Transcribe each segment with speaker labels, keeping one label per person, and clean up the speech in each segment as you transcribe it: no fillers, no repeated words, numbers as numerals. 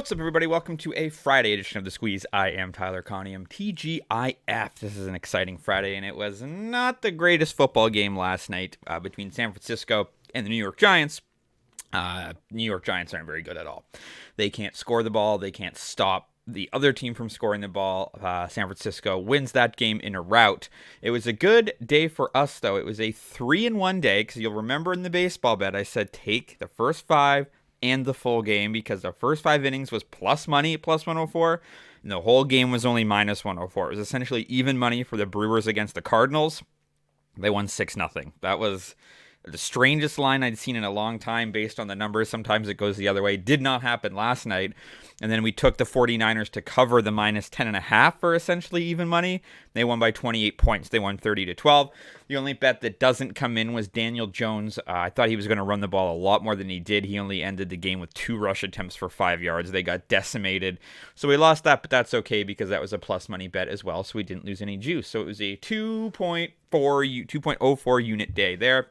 Speaker 1: What's up, everybody? Welcome to a Friday edition of The Squeeze. I am Tyler Conium, TGIF. This is an exciting Friday, and it was not the greatest football game last night between San Francisco and the New York Giants. New York Giants aren't very good at all. They can't score the ball. They can't stop the other team from scoring the ball. San Francisco wins that game in a rout. It was a good day for us, though. It was a 3-1 day, because you'll remember in the baseball bet, I said take the first 5 and the full game, because the first 5 innings was plus money at plus 104, and the whole game was only minus 104. It was essentially even money for the Brewers against the Cardinals. They won 6-0. That was the strangest line I'd seen in a long time based on the numbers. Sometimes it goes the other way. Did not happen last night. And then we took the 49ers to cover the minus 10.5 for essentially even money. They won by 28 points. They won 30-12. The only bet that doesn't come in was Daniel Jones. I thought he was going to run the ball a lot more than he did. He only ended the game with 2 rush attempts for 5 yards. They got decimated. So we lost that, but that's okay because that was a plus money bet as well. So we didn't lose any juice. So it was a 2.04 unit day there,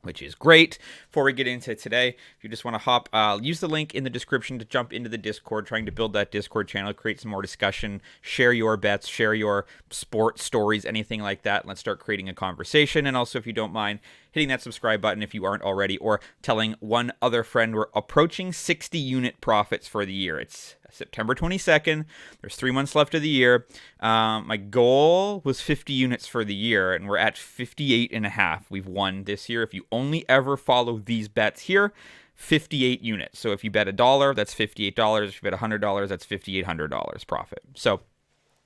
Speaker 1: which is great. Before we get into today, if you just want to hop, use the link in the description to jump into the Discord, trying to build that Discord channel, create some more discussion, share your bets, share your sports stories, anything like that. Let's start creating a conversation. And also, if you don't mind, hitting that subscribe button if you aren't already, or telling one other friend. We're approaching 60 unit profits for the year. It's September 22nd. There's 3 months left of the year. My goal was 50 units for the year, and we're at 58.5. We've won this year. If you only ever follow these bets here, 58 units. So if you bet $1, that's $58. If you bet $100, that's $5,800 profit. So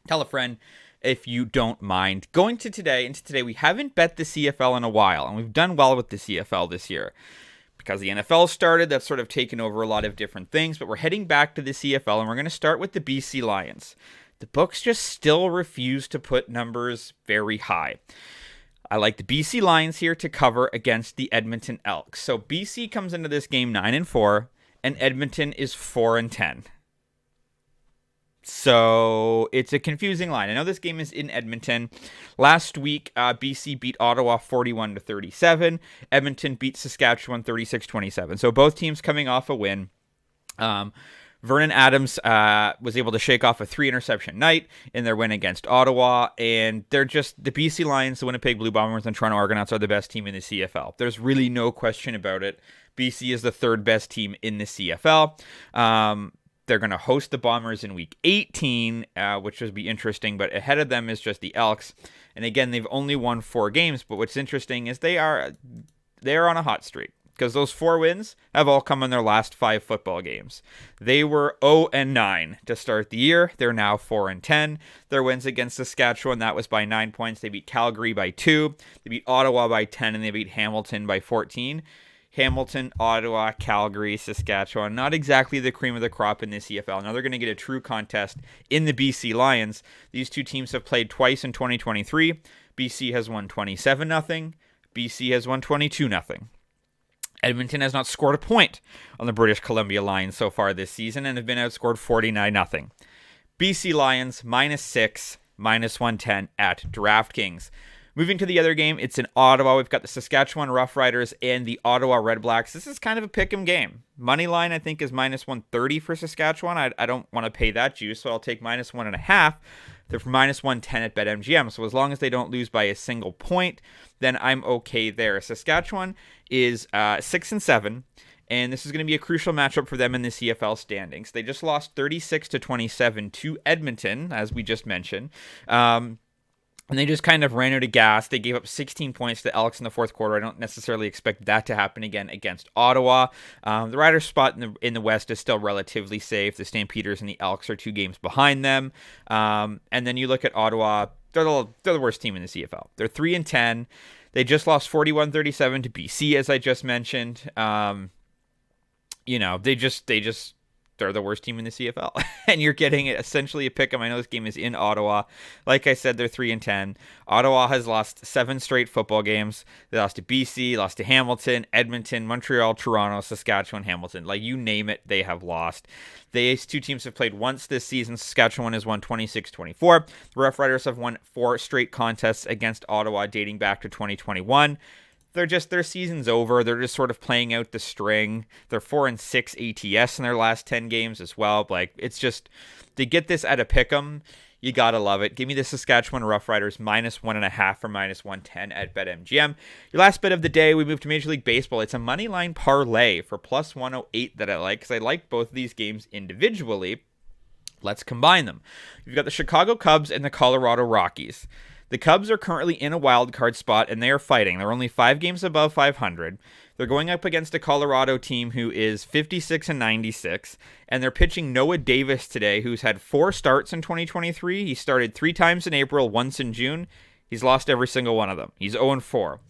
Speaker 1: tell a friend if you don't mind. Going to today, we haven't bet the CFL in a while, and we've done well with the CFL this year. Because the NFL started, that's sort of taken over a lot of different things, but we're heading back to the CFL, and we're going to start with the BC Lions. The books just still refuse to put numbers very high. I like the BC Lions here to cover against the Edmonton Elks. So BC comes into this game 9-4, and Edmonton is 4-10. So it's a confusing line. I know this game is in Edmonton. Last week, BC beat Ottawa 41-37. Edmonton beat Saskatchewan 36-27. So both teams coming off a win. Vernon Adams was able to shake off a 3-interception night in their win against Ottawa, and they're just the BC Lions, the Winnipeg Blue Bombers, and Toronto Argonauts are the best team in the CFL. There's really no question about it. BC is the 3rd best team in the CFL. They're going to host the Bombers in Week 18, which would be interesting, but ahead of them is just the Elks. And again, they've only won 4 games, but what's interesting is they are on a hot streak, because those 4 wins have all come in their last 5 football games. They were 0-9 to start the year. They're now 4-10. Their wins against Saskatchewan, that was by 9 points. They beat Calgary by 2. They beat Ottawa by 10, and they beat Hamilton by 14. Hamilton, Ottawa, Calgary, Saskatchewan, not exactly the cream of the crop in the CFL. Now they're going to get a true contest in the BC Lions. These two teams have played twice in 2023. BC has won 27-0. BC has won 22-0. Edmonton has not scored a point on the British Columbia Lions so far this season and have been outscored 49-0. BC Lions -6, -110 at DraftKings. Moving to the other game, it's in Ottawa. We've got the Saskatchewan Roughriders and the Ottawa Redblacks. This is kind of a pick'em game. Money line, I think, is -130 for Saskatchewan. I don't want to pay that juice, so I'll take -1.5. They're for -110 at BetMGM. So as long as they don't lose by a single point, then I'm okay there. Saskatchewan is 6-7. And this is going to be a crucial matchup for them in the CFL standings. They just lost 36-27 to Edmonton, as we just mentioned. And they just kind of ran out of gas. They gave up 16 points to the Elks in the 4th quarter. I don't necessarily expect that to happen again against Ottawa. The Riders' spot in the West is still relatively safe. The Stampeders and the Elks are 2 games behind them. And then you look at Ottawa. They're the worst team in the CFL. They're 3-10. They just lost 41-37 to BC, as I just mentioned. They're the worst team in the CFL. And you're getting essentially a pick 'em. I know this game is in Ottawa. Like I said, they're 3-10. Ottawa has lost 7 straight football games. They lost to BC, lost to Hamilton, Edmonton, Montreal, Toronto, Saskatchewan, Hamilton. Like, you name it, they have lost. These 2 teams have played once this season. Saskatchewan has won 26-24. The Roughriders have won 4 straight contests against Ottawa dating back to 2021. their season's over. They're just sort of playing out the string. They're 4-6 ATS in their last 10 games as well. Like, it's just, to get this at a pick'em, you gotta love it. Give me the Saskatchewan Roughriders -1.5 or -110 at BetMGM. Your last bet of the day, we move to Major League Baseball. It's a money line parlay for +108 that I like, because I like both of these games individually. Let's combine them. You've got the Chicago Cubs and the Colorado Rockies. The Cubs are currently in a wild card spot, and they are fighting. They're only 5 games above 500. They're going up against a Colorado team who is 56-96, and they're pitching Noah Davis today, who's had 4 starts in 2023. He started 3 times in April, once in June. He's lost every single one of them. He's 0-4.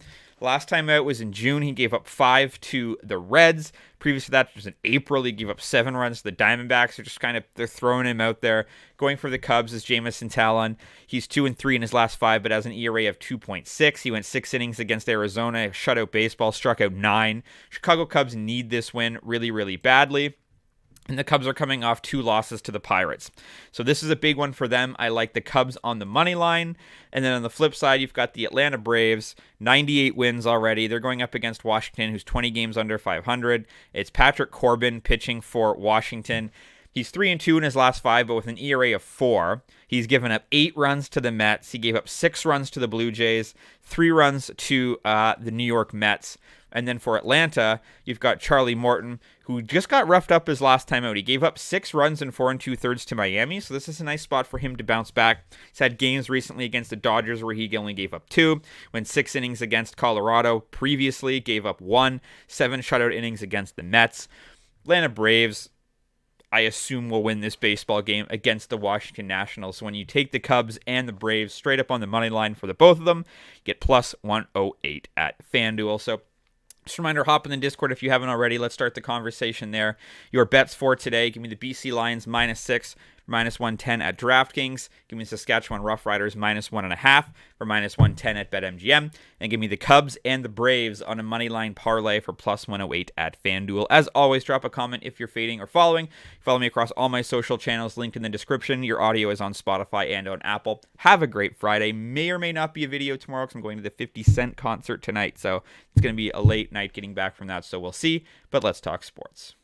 Speaker 1: Last time out was in June. He gave up 5 to the Reds. Previous to that was in April. He gave up 7 runs to the Diamondbacks. They're throwing him out there. Going for the Cubs is Jamison Talon. He's 2-3 in his last 5, but has an ERA of 2.6. He went 6 innings against Arizona, shutout baseball, struck out 9. Chicago Cubs need this win really, really badly. And the Cubs are coming off 2 losses to the Pirates. So this is a big one for them. I like the Cubs on the money line. And then on the flip side, you've got the Atlanta Braves, 98 wins already. They're going up against Washington, who's 20 games under 500. It's Patrick Corbin pitching for Washington. He's 3-2 in his last 5, but with an ERA of 4. He's given up 8 runs to the Mets. He gave up 6 runs to the Blue Jays, 3 runs to the New York Mets. And then for Atlanta, you've got Charlie Morton, who just got roughed up his last time out. He gave up 6 runs in 4 2/3 to Miami, so this is a nice spot for him to bounce back. He's had games recently against the Dodgers where he only gave up 2, went 6 innings against Colorado previously, gave up 1, 7 shutout innings against the Mets. Atlanta Braves, I assume, will win this baseball game against the Washington Nationals. So when you take the Cubs and the Braves straight up on the money line for the both of them, get +108 at FanDuel. So just a reminder, hop in the Discord if you haven't already. Let's start the conversation there. Your bets for today, give me the BC Lions -6 for -110 at DraftKings. Give me the Saskatchewan Roughriders -1.5 for -110 at BetMGM. And give me the Cubs and the Braves on a moneyline parlay for +108 at FanDuel. As always, drop a comment if you're fading or following. Follow me across all my social channels linked in the description. Your audio is on Spotify and on Apple. Have a great Friday. May or may not be a video tomorrow because I'm going to the 50 Cent concert tonight. So it's going to be a late night getting back from that. So we'll see. But let's talk sports.